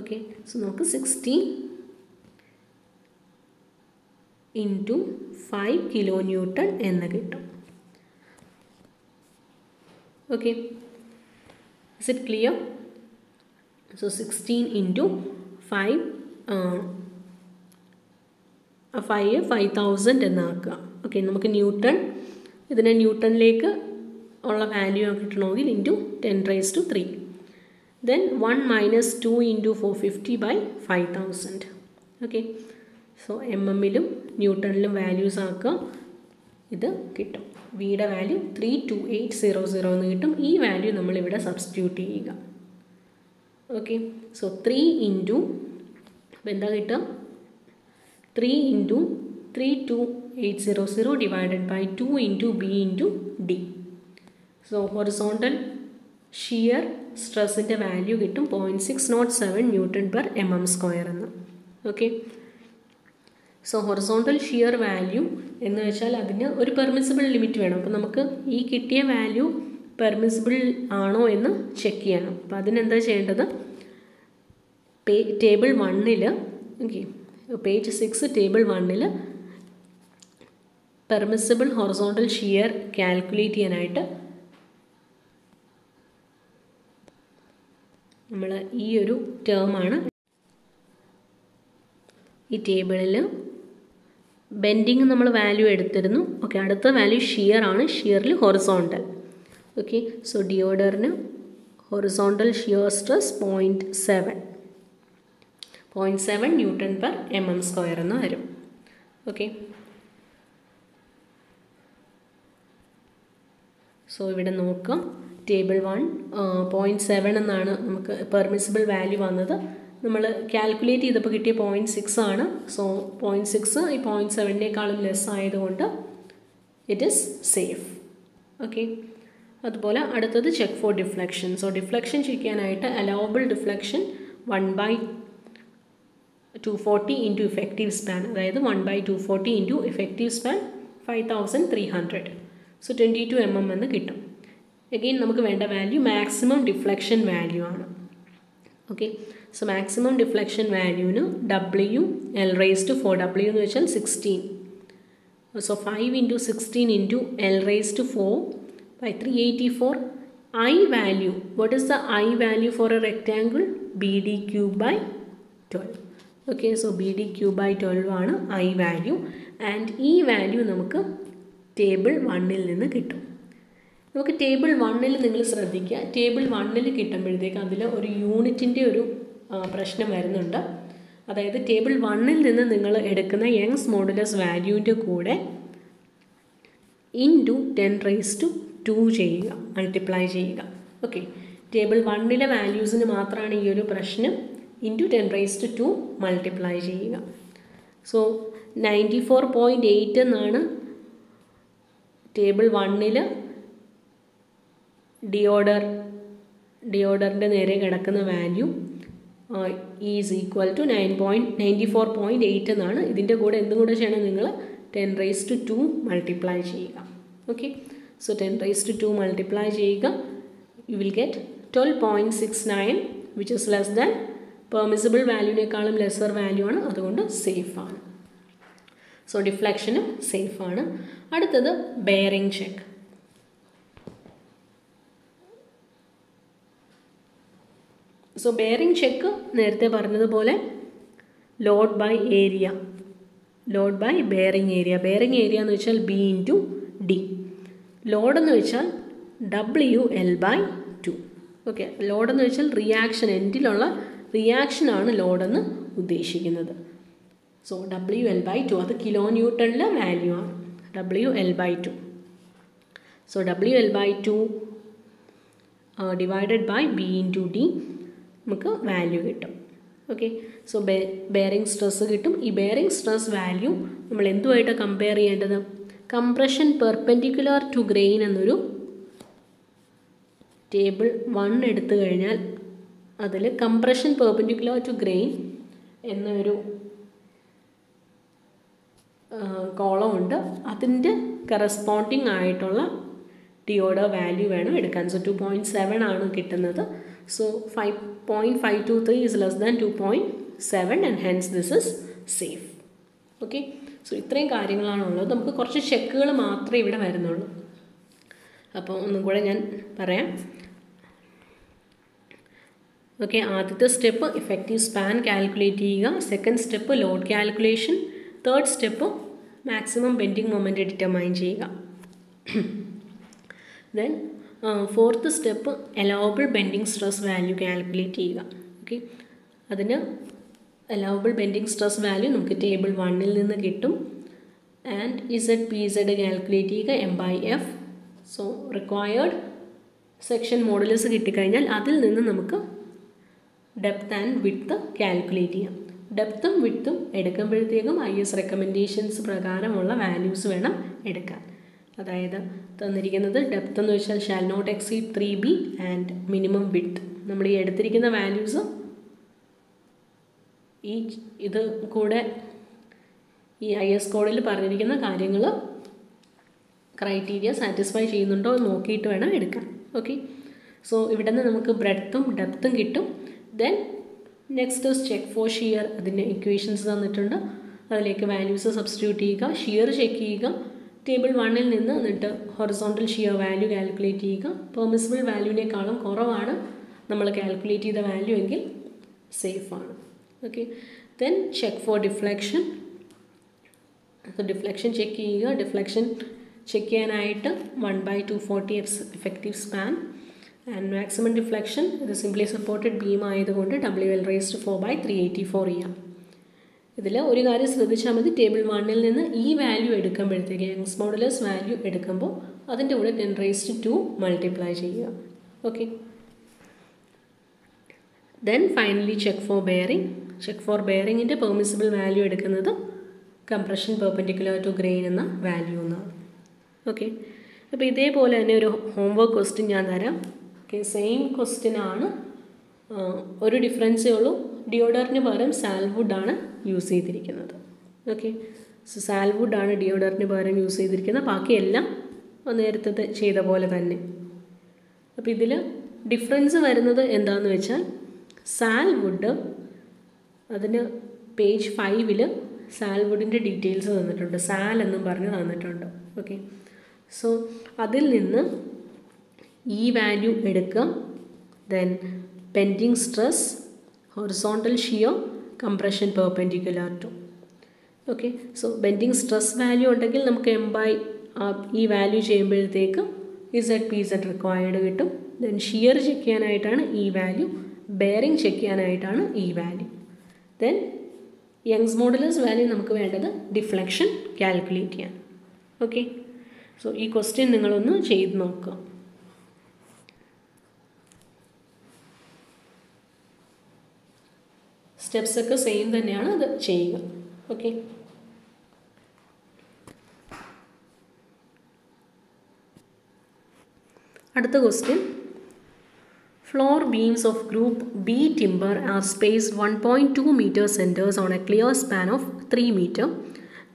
Okay, so നമുക്ക് 16 ഇൻറ്റു 5 kN എന്ന് കിട്ടും. Okay, is it clear? So 16 into 5 5000 എന്നാക്കുക. ഓക്കെ, നമുക്ക് ന്യൂട്ടൺ, ഇതിനെ ന്യൂട്ടണിലേക്ക് ഉള്ള വാല്യൂ കിട്ടണമെങ്കിൽ into 10⁻³ then 1 minus 2 into 450 by 5000. Okay, so mmലും ന്യൂട്ടണിലും വാല്യൂസ് ആക്കുക. ഇത് കിട്ടും, വിയുടെ വാല്യൂ 32800 എന്ന് കിട്ടും. ഈ വാല്യൂ നമ്മളിവിടെ സബ്സ്റ്റിറ്റ്യൂട്ട് ചെയ്യുക. ഓക്കെ, സോ 3 ഇൻറ്റു എന്താ കിട്ടുക? 3 into 32800 divided by 2 into B into D. So horizontal shear സ്ട്രെസ്സിൻ്റെ വാല്യൂ കിട്ടും 0.607 Nm² എന്ന്. Okay, so horizontal shear value എന്ന് വെച്ചാൽ അതിന് ഒരു പെർമിസിബിൾ ലിമിറ്റ് വേണം. അപ്പോൾ നമുക്ക് ഈ കിട്ടിയ വാല്യൂ പെർമിസിബിൾ ആണോ എന്ന് ചെക്ക് ചെയ്യണം. അപ്പോൾ അതിനെന്താ ചെയ്യേണ്ടത്? ടേബിൾ 1-ൽ, ഓക്കെ, പേജ് 6 ടേബിൾ 1-ൽ പെർമിസിബിൾ ഹൊറിസോണ്ടൽ ഷിയർ കാൽക്കുലേറ്റ് ചെയ്യാനായിട്ട് നമ്മൾ ഈ ഒരു ടേമാണ് ഈ ടേബിളിൽ ബെൻഡിങ് നമ്മൾ വാല്യൂ എടുത്തിരുന്നു. ഓക്കെ, അടുത്ത വാല്യൂ ഷിയർ ആണ്. ഷിയറിൽ ഹൊറിസോണ്ടൽ. ഓക്കെ, സോ ഡിയോഡറിന് ഹൊറിസോണ്ടൽ ഷിയർ സ്ട്രെസ് 0.7 Nm² എന്ന് വരും. ഓക്കെ, സോ ഇവിടെ നോക്കാം. ടേബിൾ 1 0.7 എന്നാണ് നമുക്ക് പെർമിസിബിൾ വാല്യൂ വന്നത്. നമ്മൾ കാൽക്കുലേറ്റ് ചെയ്തപ്പോൾ കിട്ടിയ 0.6 ആണ്. സോ 0.6 ഈ 0.7-നേക്കാളും ലെസ് ആയതുകൊണ്ട് ഇറ്റ് ഈസ് സേഫ്. ഓക്കെ, അതുപോലെ അടുത്തത് check for deflection. So deflection check ചെയ്യാനായിട്ട് allowable deflection 1/240 into effective span, അതായത് 1/240 into effective span 5300. So 22 mm എന്ന് കിട്ടും. അഗെയിൻ നമുക്ക് വേണ്ട വാല്യൂ മാക്സിമം ഡിഫ്ലക്ഷൻ വാല്യൂ ആണ്. ഓക്കെ, സോ മാക്സിമം ഡിഫ്ലക്ഷൻ വാല്യൂവിന് W L⁻⁴. W എന്ന് വെച്ചാൽ 16. So 5 into 16 into L⁻⁴ by 384. I value, what is the I value for a rectangle? BD³/12. Okay, so BD³/12 ആണ് I വാല്യൂ. ആൻഡ് ഈ വാല്യൂ നമുക്ക് ടേബിൾ 1-ൽ നിന്ന് കിട്ടും. നമുക്ക് ടേബിൾ 1-ൽ നിങ്ങൾ ശ്രദ്ധിക്കുക, ടേബിൾ 1-ൽ കിട്ടുമ്പോഴത്തേക്ക് അതിൽ ഒരു യൂണിറ്റിൻ്റെ ഒരു പ്രശ്നം വരുന്നുണ്ട്. അതായത് ടേബിൾ 1-ൽ നിന്ന് നിങ്ങൾ എടുക്കുന്ന യങ്സ് മോഡുലസ് വാല്യൂവിൻ്റെ കൂടെ ഇൻറ്റു 10⁻² ചെയ്യുക, മൾട്ടിപ്ലൈ ചെയ്യുക. ഓക്കെ, ടേബിൾ 1-ലെ വാല്യൂസിന് മാത്രമാണ് ഈ ഒരു പ്രശ്നം. ഇൻറ്റു 10⁻² മൾട്ടിപ്ലൈ ചെയ്യുക. സോ 94.8 എന്നാണ് ടേബിൾ 1-ൽ ഡിയോഡറിൻ്റെ നേരെ കിടക്കുന്ന വാല്യൂ ഈസ് ഈക്വൽ ടു 94.8 എന്നാണ്. ഇതിൻ്റെ കൂടെ എന്തും കൂടെ ചെയ്യണം? നിങ്ങൾ 10⁻² മൾട്ടിപ്ലൈ ചെയ്യുക. ഓക്കെ, സോ 10⁻² മൾട്ടിപ്ലൈ ചെയ്യുക. You will get 12.69 which is less than permissible വാല്യൂവിനേക്കാളും ലെസർ വാല്യൂ ആണ്. അതുകൊണ്ട് സേഫാണ്. സോ ഡിഫ്ലക്ഷനും സേഫാണ്. അടുത്തത് bearing check. So bearing check നേരത്തെ പറഞ്ഞതുപോലെ load by area, load by bearing area. Bearing area എന്ന് വെച്ചാൽ B ഇൻറ്റു ഡി. ലോഡെന്ന് വെച്ചാൽ WL/2. ഓക്കെ, ലോഡെന്ന് വെച്ചാൽ റിയാക്ഷൻ, എൻഡിലുള്ള റിയാക്ഷനാണ് ലോഡെന്ന് ഉദ്ദേശിക്കുന്നത്. സോ WL/2 അത് കിലോ ന്യൂട്ടണിലെ വാല്യൂ ആണ്. WL/2. So WL/2 divided by B into D നമുക്ക് വാല്യൂ കിട്ടും. ഓക്കെ, സോ ബെയറിംഗ് സ്ട്രെസ് കിട്ടും. ഈ ബെയറിംഗ് സ്ട്രെസ് വാല്യൂ നമ്മൾ എന്തുമായിട്ട് കമ്പയർ ചെയ്യേണ്ടത്? കംപ്രഷൻ പെർപെൻഡിക്കുലർ ടു ഗ്രെയിൻ എന്നൊരു ടേബിൾ 1 എടുത്തു കഴിഞ്ഞാൽ അതിൽ കംപ്രഷൻ പെർപെൻഡിക്കുലർ ടു ഗ്രെയിൻ എന്നൊരു കോളം ഉണ്ട്. അതിൻ്റെ കറസ്പോണ്ടിങ് ആയിട്ടുള്ള ഡിയോഡർ വാല്യൂ വേണം എടുക്കാൻ. സോ 2.7 ആണ് കിട്ടുന്നത്. So 5.523 is less than 2.7 and hence this is safe. Okay, so ഇത്രയും കാര്യങ്ങളാണുള്ളത്. നമുക്ക് കുറച്ച് ചെക്കുകൾ മാത്രമേ ഇവിടെ വരുന്നുള്ളൂ. അപ്പോൾ ഒന്നും കൂടെ ഞാൻ പറയാം. ഓക്കെ, ആദ്യത്തെ സ്റ്റെപ്പ് ഇഫക്റ്റീവ് സ്പാൻ കാൽക്കുലേറ്റ് ചെയ്യുക. Second step load calculation. Third step maximum bending moment determine ചെയ്യുക. Then fourth step allowable bending stress value calculate ചെയ്യുക. ഓക്കെ, അതിന് അലൗവബിൾ ബെൻഡിങ് സ്ട്രെസ് വാല്യൂ നമുക്ക് ടേബിൾ 1 നിന്ന് കിട്ടും. ആൻഡ് ZPZ കാൽക്കുലേറ്റ് ചെയ്യുക M/F. So required section modulus കിട്ടിക്കഴിഞ്ഞാൽ അതിൽ നിന്ന് നമുക്ക് ഡെപ്ത് ആൻഡ് വിഡ്ത്ത് കാൽക്കുലേറ്റ് ചെയ്യാം. ഡെപ്തും വിഡ്ത്തും എടുക്കുമ്പോഴത്തേക്കും IS റെക്കമെൻഡേഷൻസ് പ്രകാരമുള്ള വാല്യൂസ് വേണം എടുക്കാൻ. അതായത് തന്നിരിക്കുന്നത് ഡെപ്ത് എന്ന് വെച്ചാൽ shall not exceed 3B and minimum width. നമ്മൾ ഈ എടുത്തിരിക്കുന്ന വാല്യൂസ് ഇത് കൂടെ ഈ IS കോഡിൽ പറഞ്ഞിരിക്കുന്ന കാര്യങ്ങൾ ക്രൈറ്റീരിയ സാറ്റിസ്ഫൈ ചെയ്യുന്നുണ്ടോ എന്ന് നോക്കിയിട്ട് വേണം എടുക്കാൻ. ഓക്കെ, സോ ഇവിടെ നിന്ന് നമുക്ക് ബ്രെഡ്ത്തും ഡെപ്ത്തും കിട്ടും. Then next check for shear. അതിൻ്റെ ഇക്വേഷൻസ് തന്നിട്ടുണ്ട്, അതിലേക്ക് വാല്യൂസ് സബ്സ്റ്റിറ്റ്യൂട്ട് ചെയ്യുക. ഷിയർ ചെക്ക് ചെയ്യുക ടേബിൾ 1 നിന്ന്. എന്നിട്ട് ഹൊറിസോണ്ടൽ ഷിയർ വാല്യൂ കാൽക്കുലേറ്റ് ചെയ്യുക. പെർമിസിബിൾ വാല്യൂവിനേക്കാളും കുറവാണ് നമ്മൾ കാൽക്കുലേറ്റ് ചെയ്ത വാല്യൂ എങ്കിൽ സേഫാണ്. Okay, then check for deflection. Deflection check ചെയ്യുക. ഡിഫ്ലക്ഷൻ ചെക്ക് ചെയ്യാനായിട്ട് 1/240 effective span and maximum deflection. ഇത് സിംപ്ലി സപ്പോർട്ടഡ് ബീം ആയതുകൊണ്ട് WL⁴/384 ചെയ്യാം. ഇതിൽ ഒരു കാര്യം ശ്രദ്ധിച്ചാൽ മതി, ടേബിൾ 1 നിന്ന് ഈ വാല്യൂ എടുക്കുമ്പോഴത്തേക്ക് യങ്സ് മോഡുലസ് വാല്യൂ എടുക്കുമ്പോൾ അതിൻ്റെ കൂടെ 10⁻² മൾട്ടിപ്ലൈ ചെയ്യുക. Okay, then finally check for bearing. Check for ബെയറിങ്ങിൻ്റെ പെർമിസിബിൾ വാല്യൂ എടുക്കുന്നത് കംപ്രഷൻ പെർപെൻഡിക്കുലർ ടു ഗ്രെയിൻ എന്ന വാല്യൂ എന്നാണ്. ഓക്കെ, അപ്പോൾ ഇതേപോലെ തന്നെ ഒരു ഹോംവർക്ക് ക്വസ്റ്റ്യൻ ഞാൻ തരാം. ഓക്കെ, സെയിം ക്വസ്റ്റ്യൻ ആണ്, ഒരു ഡിഫറൻസേ ഉള്ളൂ. ഡിയോഡറിന് പകരം സാൽവുഡാണ് യൂസ് ചെയ്തിരിക്കുന്നത്. ഓക്കെ, സോ സാൽവുഡാണ് ഡിയോഡറിന് പകരം യൂസ് ചെയ്തിരിക്കുന്നത്. ബാക്കിയെല്ലാം നേരത്തെ ചെയ്ത പോലെ തന്നെ. അപ്പോൾ ഇതിൽ ഡിഫറൻസ് വരുന്നത് എന്താണെന്ന് വെച്ചാൽ സാൽവുഡ്, അതിന് പേജ് 5 സാൽവുഡിൻ്റെ ഡീറ്റെയിൽസ് തന്നിട്ടുണ്ട്. സാൽ എന്നും പറഞ്ഞ് തന്നിട്ടുണ്ട്. ഓക്കെ, സോ അതിൽ നിന്ന് ഈ വാല്യൂ എടുക്കുക. Then bending stress, horizontal shear, compression perpendicular to. Okay, so bending stress value ഉണ്ടെങ്കിൽ നമുക്ക് ഈ വാല്യൂ ചെയ്യുമ്പോഴത്തേക്ക് ZPZ റിക്വയർഡ് കിട്ടും. ദെൻ ഷിയർ ചെക്ക് ചെയ്യാനായിട്ടാണ് ഈ വാല്യൂ, ബെയറിംഗ് ചെക്ക് ചെയ്യാനായിട്ടാണ് ഈ value. Then Young's modulus value നമുക്ക് വേണ്ടത് ഡിഫ്ലക്ഷൻ കാൽക്കുലേറ്റ് ചെയ്യാൻ. ഓക്കെ, സോ ഈ ക്വസ്റ്റ്യൻ നിങ്ങളൊന്ന് ചെയ്ത് നോക്കുക. സ്റ്റെപ്സ് ഒക്കെ സെയിം തന്നെയാണ്, അത് ചെയ്യുക. ഓക്കെ, അടുത്ത question. Floor beams of group B timber are spaced 1.2 meter centers on a clear span of 3 meter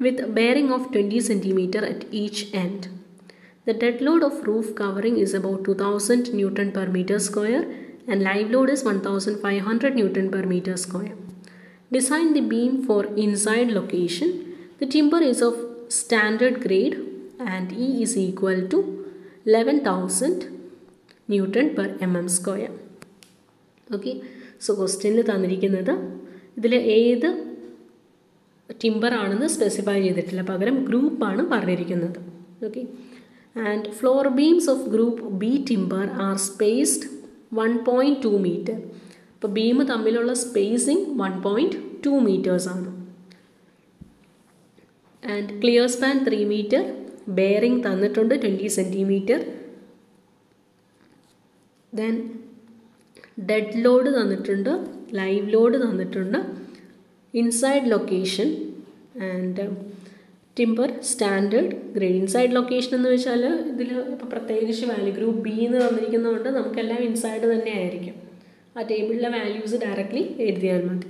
with bearing of 20 centimeter at each end. The dead load of roof covering is about 2000 Newton per meter square and live load is 1500 Newton per meter square. Design the beam for inside location. The timber is of standard grade and E is equal to 11,000 Newton per mm square. Okay, so ക്വസ്റ്റ്യനിൽ തന്നിരിക്കുന്നത് ഇതിൽ ഏത് ടിമ്പർ ആണെന്ന് സ്പെസിഫൈ ചെയ്തിട്ടില്ല, പകരം ഗ്രൂപ്പാണ് പറഞ്ഞിരിക്കുന്നത്. Okay, and floor beams of group B timber are spaced 1.2 meter. അപ്പോൾ ബീം തമ്മിലുള്ള സ്പേസിങ് 1.2 meters ആണ്. And clear span 3 meter, bearing തന്നിട്ടുണ്ട് 20 centimeter. ദെൻ ഡെഡ് ലോഡ് തന്നിട്ടുണ്ട്, ലൈവ് ലോഡ് തന്നിട്ടുണ്ട്, inside location and timber standard grade. Inside location എന്ന് വെച്ചാൽ ഇതിൽ ഇപ്പോൾ പ്രത്യേകിച്ച് വാല്യൂ ഗ്രൂപ്പ് ബി എന്ന് തന്നിരിക്കുന്നതുകൊണ്ട് നമുക്കെല്ലാം ഇൻസൈഡ് തന്നെ ആയിരിക്കും. ആ ടേബിളിലെ വാല്യൂസ് ഡയറക്റ്റ്ലി എഴുതിയാൽ മതി.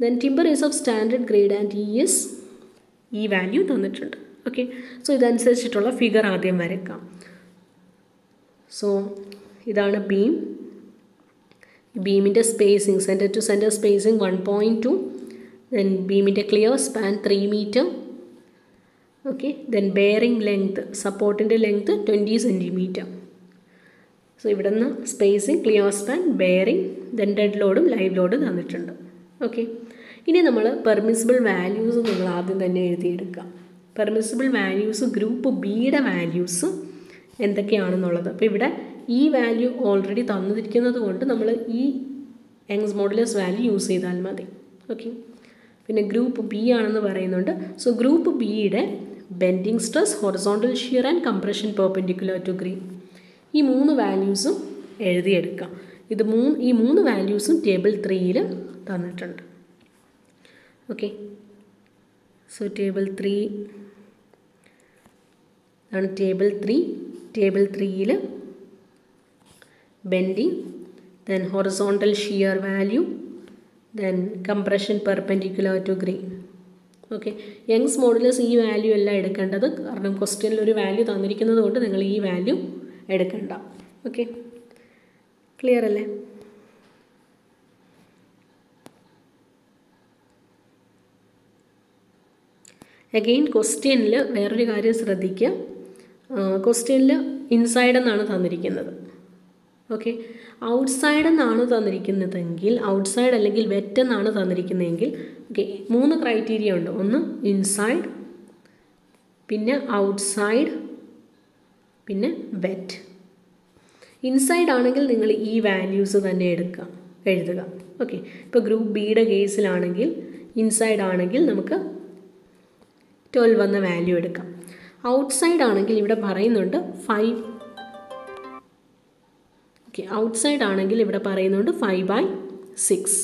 Then timber is of standard grade and ഈ വാല്യൂ തന്നിട്ടുണ്ട്. ഓക്കെ, സോ ഇതനുസരിച്ചിട്ടുള്ള ഫിഗർ ആദ്യം വരയ്ക്കാം. സോ ഇതാണ് ബീം. ബീമിൻ്റെ spacing centre to centre spacing 1.2. Then ബീമിൻ്റെ clear span 3 metre. Okay, then bearing length, സപ്പോർട്ടിൻ്റെ ലെങ്ത് 20 സെൻറ്റിമീറ്റർ. സോ ഇവിടെ നിന്ന് spacing, clear span, bearing, then dead ലോഡും ലൈവ് ലോഡും തന്നിട്ടുണ്ട്. ഓക്കെ, ഇനി നമ്മൾ പെർമിസിബിൾ വാല്യൂസ് നമ്മൾ ആദ്യം തന്നെ എഴുതിയെടുക്കാം. പെർമിസിബിൾ വാല്യൂസ് ഗ്രൂപ്പ് ബിയുടെ വാല്യൂസ് എന്തൊക്കെയാണെന്നുള്ളത്. അപ്പോൾ ഇവിടെ ഈ വാല്യൂ ഓൾറെഡി തന്നിരിക്കുന്നത് കൊണ്ട് നമ്മൾ ഈ യങ്സ് മോഡുലസ് വാല്യൂ യൂസ് ചെയ്താൽ മതി. ഓക്കെ, പിന്നെ ഗ്രൂപ്പ് ബി ആണെന്ന് പറയുന്നുണ്ട്. സോ ഗ്രൂപ്പ് ബിയുടെ bending stress, horizontal shear and compression perpendicular to green, ഈ 3 വാല്യൂസും എഴുതിയെടുക്കാം. ഈ 3 വാല്യൂസും ടേബിൾ 3യിൽ തന്നിട്ടുണ്ട്. ഓക്കെ, സോ ടേബിൾ 3 ആണ് ടേബിൾ 3. ടേബിൾ 3യിൽ bending, then horizontal shear value, then compression perpendicular to green. Okay, young's modulus ഈ വാല്യൂ അല്ല എടുക്കേണ്ടത്, കാരണം ക്വസ്റ്റ്യനിൽ ഒരു വാല്യൂ തന്നിരിക്കുന്നത് കൊണ്ട് നിങ്ങൾ ഈ വാല്യൂ എടുക്കണ്ട. ഓക്കെ, ക്ലിയർ അല്ലേ? അഗെയിൻ ക്വസ്റ്റ്യനിൽ വേറൊരു കാര്യം ശ്രദ്ധിക്കുക. ക്വസ്റ്റ്യനിൽ ഇൻസൈഡ് എന്നാണ് തന്നിരിക്കുന്നത്. ഓക്കെ, ഔട്ട്സൈഡ് എന്നാണ് തന്നിരിക്കുന്നതെങ്കിൽ, ഔട്ട്സൈഡ് അല്ലെങ്കിൽ വെറ്റ് എന്നാണ് തന്നിരിക്കുന്നതെങ്കിൽ, ഓക്കെ, 3 ക്രൈറ്റീരിയ ഉണ്ട്. ഒന്ന് ഇൻസൈഡ്, പിന്നെ ഔട്ട്സൈഡ്, പിന്നെ വെറ്റ്. ഇൻസൈഡ് ആണെങ്കിൽ നിങ്ങൾ ഈ വാല്യൂസ് തന്നെ എഴുതുക. ഓക്കെ, ഇപ്പോൾ ഗ്രൂപ്പ് ബിയുടെ കേസിലാണെങ്കിൽ ഇൻസൈഡ് ആണെങ്കിൽ നമുക്ക് 12 എന്ന വാല്യൂ എടുക്കാം. ഔട്ട്സൈഡ് ആണെങ്കിൽ ഇവിടെ പറയുന്നുണ്ട് 5. ഓക്കെ, ഔട്ട്സൈഡ് ആണെങ്കിൽ ഇവിടെ പറയുന്നുണ്ട് 5/6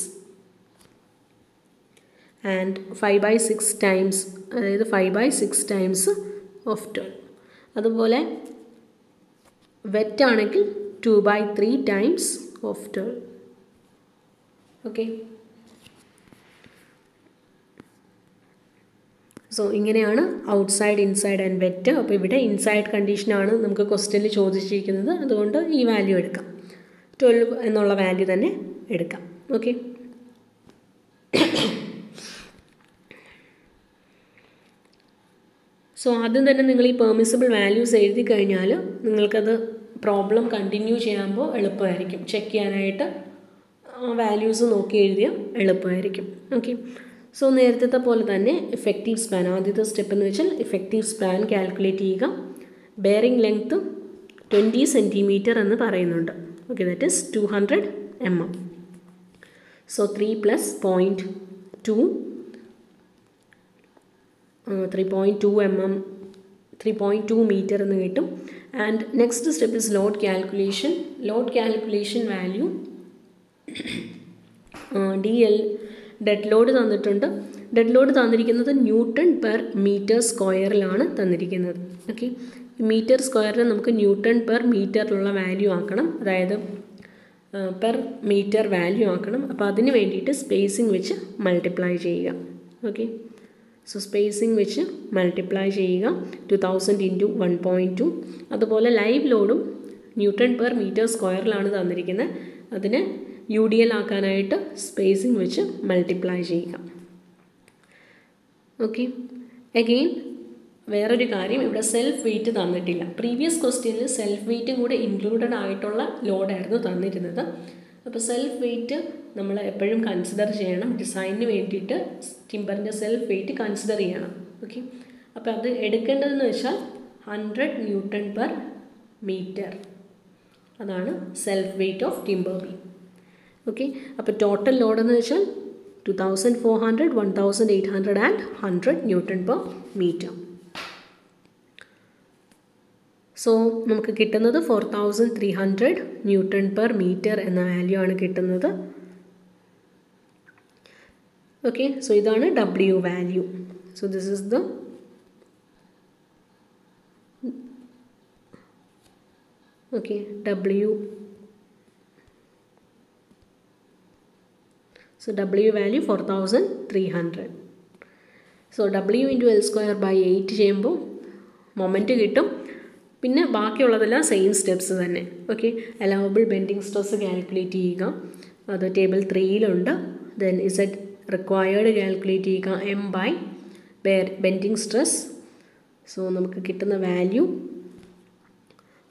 ആൻഡ് 5/6 ടൈംസ്, അതായത് 5/6 ടൈംസ് ഓഫ് 12. അതുപോലെ വെറ്റ് ആണെങ്കിൽ 2/3 ടൈംസ് ഓഫ് 12. ഓക്കെ, സോ ഇങ്ങനെയാണ് ഔട്ട്സൈഡ്, ഇൻസൈഡ് ആൻഡ് വെറ്റ്. അപ്പോൾ ഇവിടെ ഇൻസൈഡ് കണ്ടീഷനാണ് നമുക്ക് ക്വസ്റ്റ്യനിൽ ചോദിച്ചിരിക്കുന്നത്, അതുകൊണ്ട് ഈ വാല്യൂ എടുക്കാം. 12 എന്നുള്ള വാല്യൂ തന്നെ എടുക്കാം. ഓക്കെ, സോ ആദ്യം തന്നെ നിങ്ങൾ ഈ പെർമിസിബിൾ വാല്യൂസ് എഴുതി കഴിഞ്ഞാൽ നിങ്ങൾക്കത് പ്രോബ്ലം കണ്ടിന്യൂ ചെയ്യുമ്പോൾ എളുപ്പമായിരിക്കും. ചെക്ക് ചെയ്യാനായിട്ട് ആ വാല്യൂസ് നോക്കി എഴുതിയാൽ എളുപ്പമായിരിക്കും. ഓക്കെ, സോ നേരത്തെ പോലെ തന്നെ ഇഫക്റ്റീവ് സ്പാൻ, ആദ്യത്തെ സ്റ്റെപ്പ് എന്ന് വെച്ചാൽ ഇഫക്റ്റീവ് സ്പാൻ കാൽക്കുലേറ്റ് ചെയ്യുക. ബെയറിംഗ് ലെങ്ത്ത് 20 സെൻറ്റിമീറ്റർ എന്ന് പറയുന്നുണ്ട്. Okay, that is 200 mm. So 3 + 0.2 3.2 mm 3.2 metre എന്ന് കിട്ടും. And next step is load calculation. Load calculation value DL, dead load തന്നിട്ടുണ്ട്. ഡെഡ് ലോഡ് തന്നിരിക്കുന്നത് Nm/m² തന്നിരിക്കുന്നത്. ഓക്കെ, മീറ്റർ സ്ക്വയറിന് നമുക്ക് Nm/m വാല്യൂ ആക്കണം, അതായത് പെർ മീറ്റർ വാല്യൂ ആക്കണം. അപ്പോൾ അതിന് വേണ്ടിയിട്ട് സ്പേസിങ് വെച്ച് മൾട്ടിപ്ലൈ ചെയ്യുക. ഓക്കെ, സോ സ്പേസിങ് വെച്ച് മൾട്ടിപ്ലൈ ചെയ്യുക. 2000 × 1.2. അതുപോലെ ലൈവ് ലോഡും Nm/m² തന്നിരിക്കുന്നത്, അതിനെ UDL ആക്കാനായിട്ട് സ്പേസിങ് വെച്ച് മൾട്ടിപ്ലൈ ചെയ്യുക. ഓക്കെ, അഗെയിൻ വേറൊരു കാര്യം, ഇവിടെ സെൽഫ് വെയ്റ്റ് തന്നിട്ടില്ല. പ്രീവിയസ് ക്വസ്റ്റ്യനിൽ സെൽഫ് വെയ്റ്റും കൂടെ ഇൻക്ലൂഡഡ് ആയിട്ടുള്ള ലോഡായിരുന്നു തന്നിരുന്നത്. അപ്പോൾ സെൽഫ് വെയ്റ്റ് നമ്മൾ എപ്പോഴും കൺസിഡർ ചെയ്യണം. ഡിസൈനിന് വേണ്ടിയിട്ട് ടിമ്പറിൻ്റെ സെൽഫ് വെയ്റ്റ് കൺസിഡർ ചെയ്യണം. ഓക്കെ, അപ്പോൾ അത് എടുക്കേണ്ടതെന്ന് വെച്ചാൽ 100 Nm/m. അതാണ് self weight of timber beam. Okay, അപ്പോൾ ടോട്ടൽ ലോഡെന്ന് വെച്ചാൽ 2400, 1800 ആൻഡ് 100 Nm/m. സോ നമുക്ക് കിട്ടുന്നത് 4300 Nm/m എന്ന വാല്യൂ ആണ് കിട്ടുന്നത്. ഓക്കെ, സോ ഇതാണ് W value. So this is the Okay, W. So W value 4300. So W into L square by 8 ചെയ്യുമ്പോൾ മൊമെൻറ്റ് കിട്ടും. പിന്നെ ബാക്കിയുള്ളതെല്ലാം സെയിം സ്റ്റെപ്സ് തന്നെ. Okay, allowable bending stress calculate ചെയ്യുക, അത് ടേബിൾ 3-ലുണ്ട്. ദെൻ ഇസഡ് റിക്വയർഡ് കാൽക്കുലേറ്റ് ചെയ്യുക, M by bending stress. So നമുക്ക് കിട്ടുന്ന വാല്യൂ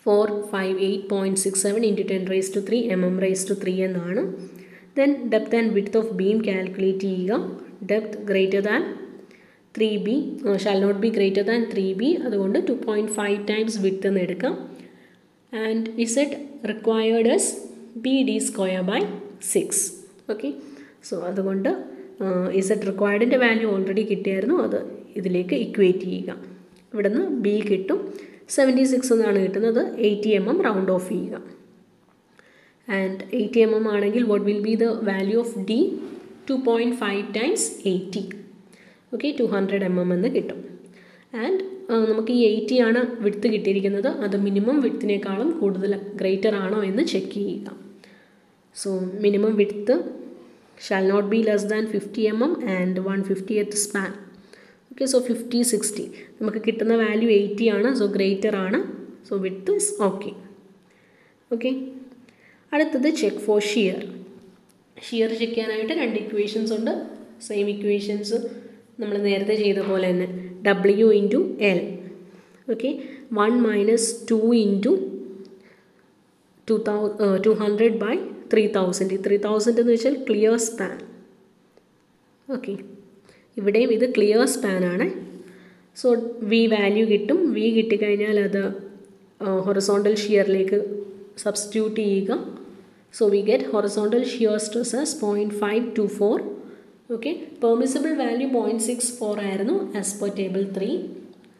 458.67 into 10⁻³ mm⁻³ എന്നാണ്. Then depth and width of beam calculate ചെയ്യുക. Depth greater than 3b shall not be greater than 3b, അതുകൊണ്ട് 2.5 times വിഡ്ത്ത് എന്ന് എടുക്കാം. And Z required is BD² by 6. Okay, so അതുകൊണ്ട് ഇസഡ് റിക്വയർഡിൻ്റെ വാല്യൂ ഓൾറെഡി കിട്ടിയായിരുന്നു, അത് ഇതിലേക്ക് ഇക്വേറ്റ് ചെയ്യുക. ഇവിടെ നിന്ന് ബി കിട്ടും 76 എന്നാണ് കിട്ടുന്നത്. 80 mm റൗണ്ട് ഓഫ് ചെയ്യുക. ആൻഡ് 80 mm ആണെങ്കിൽ what will be the value of D? 2.5 times 80. Okay, 200 mm എന്ന് കിട്ടും. ആൻഡ് നമുക്ക് ഈ 80 ആണ് വിഡ്ത്ത് കിട്ടിയിരിക്കുന്നത്, അത് മിനിമം വിഡ്ത്തിനേക്കാളും കൂടുതൽ ഗ്രേറ്റർ ആണോ എന്ന് ചെക്ക് ചെയ്യുക. So minimum width shall not be less than 50 mm and 1/50th span. Okay, so 50, 60 നമുക്ക് കിട്ടുന്ന വാല്യൂ 80 ആണ്. സോ ഗ്രേറ്റർ ആണ്. So width is okay. Okay, അടുത്തത് check for shear. Shear check ചെയ്യാനായിട്ട് 2 ഇക്വേഷൻസ് ഉണ്ട്. സെയിം ഇക്വേഷൻസ് നമ്മൾ നേരത്തെ ചെയ്ത പോലെ തന്നെ. W into L. Okay, 1 - 2 into 200 by 3000. 3000 എന്ന് വെച്ചാൽ ക്ലിയർ സ്പാൻ. ഓക്കെ, ഇവിടെയും ഇത് ക്ലിയർ സ്പാൻ ആണ്. സോ വി വാല്യൂ കിട്ടും. വി കിട്ടിക്കഴിഞ്ഞാൽ അത് ഹൊറിസോണ്ടൽ ഷിയറിലേക്ക് സബ്സ്റ്റിറ്റ്യൂട്ട് ചെയ്യുക. So we get horizontal shear stress as 0.524. Okay, permissible value 0.64 ആയിരുന്നു as per table 3.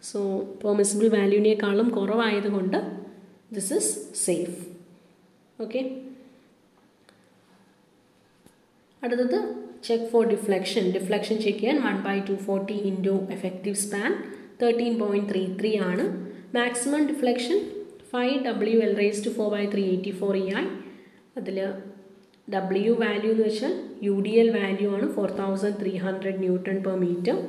So permissible വാല്യൂവിനേക്കാളും കുറവായതുകൊണ്ട് ദിസ് ഇസ് സേഫ്. ഓക്കെ, അടുത്തത് check for deflection. Deflection check ചെയ്യാൻ 1/240 ഇൻറ്റു എഫക്റ്റീവ് സ്പാൻ 13.33 ആണ്. മാക്സിമം ഡിഫ്ലക്ഷൻ 5WL⁻⁴/384 അതിൽ W വാല്യൂ എന്ന് വെച്ചാൽ UDL വാല്യൂ ആണ് 4300 Nm/m.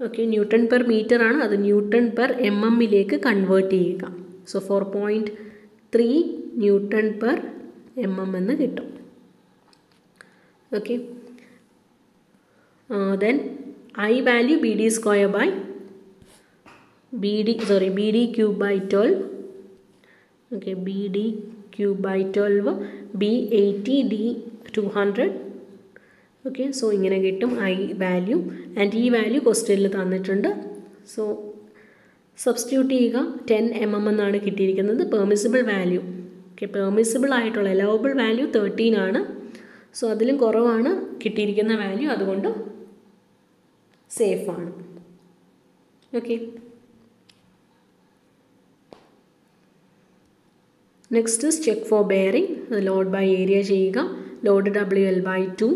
ഓക്കെ, Nm/m ആണ്, അത് Nm/mm കൺവേർട്ട് ചെയ്യുക. സോ 4.3 Nm/mm എന്ന് കിട്ടും. Okay, then I value BD² by BD³ by 12. Okay, BD³ by 12, B80, D200. Okay, so ഇങ്ങനെ കിട്ടും I വാല്യൂ. ആൻഡ് ഈ വാല്യൂ ക്വസ്റ്റ്യനിൽ തന്നിട്ടുണ്ട്. സോ സബ്സ്റ്റിറ്റ്യൂട്ട് ചെയ്യുക. 10 mm എന്നാണ് കിട്ടിയിരിക്കുന്നത് പെർമിസിബിൾ വാല്യൂ. ഓക്കെ, പെർമിസിബിൾ ആയിട്ടുള്ള അലവബിൾ വാല്യൂ 13 ആണ്. സോ അതിലും കുറവാണ് കിട്ടിയിരിക്കുന്ന വാല്യൂ, അതുകൊണ്ട് സേഫാണ്. Okay, next is check for bearing. Load by area ചെയ്യുക. Load WL/2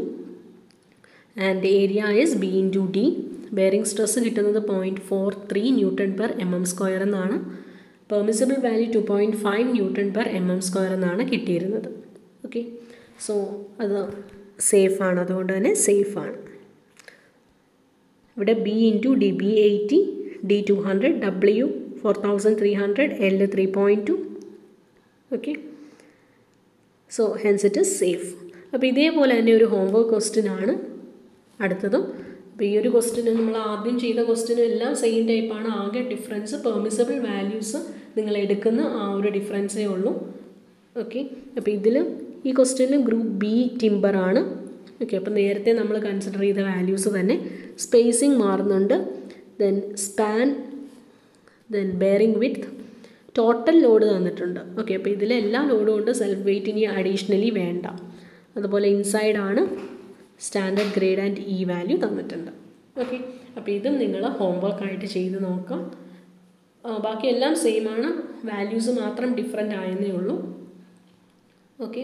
and area is B into D. Bearing stress കിട്ടുന്നത് 0.43 Nm/mm² എന്നാണ്. പെർമിസിബിൾ വാല്യൂ 2.5 Nm/mm² എന്നാണ് കിട്ടിയിരുന്നത്. ഓക്കെ, സോ അത് സേഫാണ്, അതുകൊണ്ട് തന്നെ സേഫാണ്. ഇവിടെ B into D, B80, D200, W 4300, L 3.2. Okay, so hence it is safe. അപ്പോൾ ഇതേപോലെ തന്നെ ഒരു ഹോംവർക്ക് ക്വസ്റ്റ്യൻ ആണ് അടുത്തതും. അപ്പോൾ ഈ ഒരു ക്വസ്റ്റ്യൻ നമ്മൾ ആദ്യം ചെയ്ത ക്വസ്റ്റ്യനും എല്ലാം സെയിം ടൈപ്പാണ്. ആകെ ഡിഫറൻസ് പെർമിസിബിൾ വാല്യൂസ് നിങ്ങൾ എടുക്കുന്ന ആ ഒരു ഡിഫറൻസേ ഉള്ളൂ. ഓക്കെ, അപ്പോൾ ഇതിൽ ഈ ക്വസ്റ്റ്യനിൽ ഗ്രൂപ്പ് B ടിമ്പർ ആണ്. ഓക്കെ, അപ്പോൾ നേരത്തെ നമ്മൾ കൺസിഡർ ചെയ്ത വാല്യൂസ് തന്നെ. സ്പേസിങ് മാറുന്നുണ്ട്. Then span, then bearing width, total load തന്നിട്ടുണ്ട്. ഓക്കെ, അപ്പോൾ ഇതിലെല്ലാ ലോഡും കൊണ്ട് സെൽഫ് വെയ്റ്റ് ഇനി അഡീഷണലി വേണ്ട. അതുപോലെ ഇൻസൈഡ് ആണ് standard grade and E value തന്നിട്ടുണ്ട്. ഓക്കെ, അപ്പോൾ ഇതും നിങ്ങൾ ഹോംവർക്കായിട്ട് ചെയ്ത് നോക്കാം. ബാക്കി എല്ലാം സെയിം ആണ്, വാല്യൂസ് മാത്രം ഡിഫറെൻ്റ് ആയെന്നേ ഉള്ളൂ. ഓക്കെ.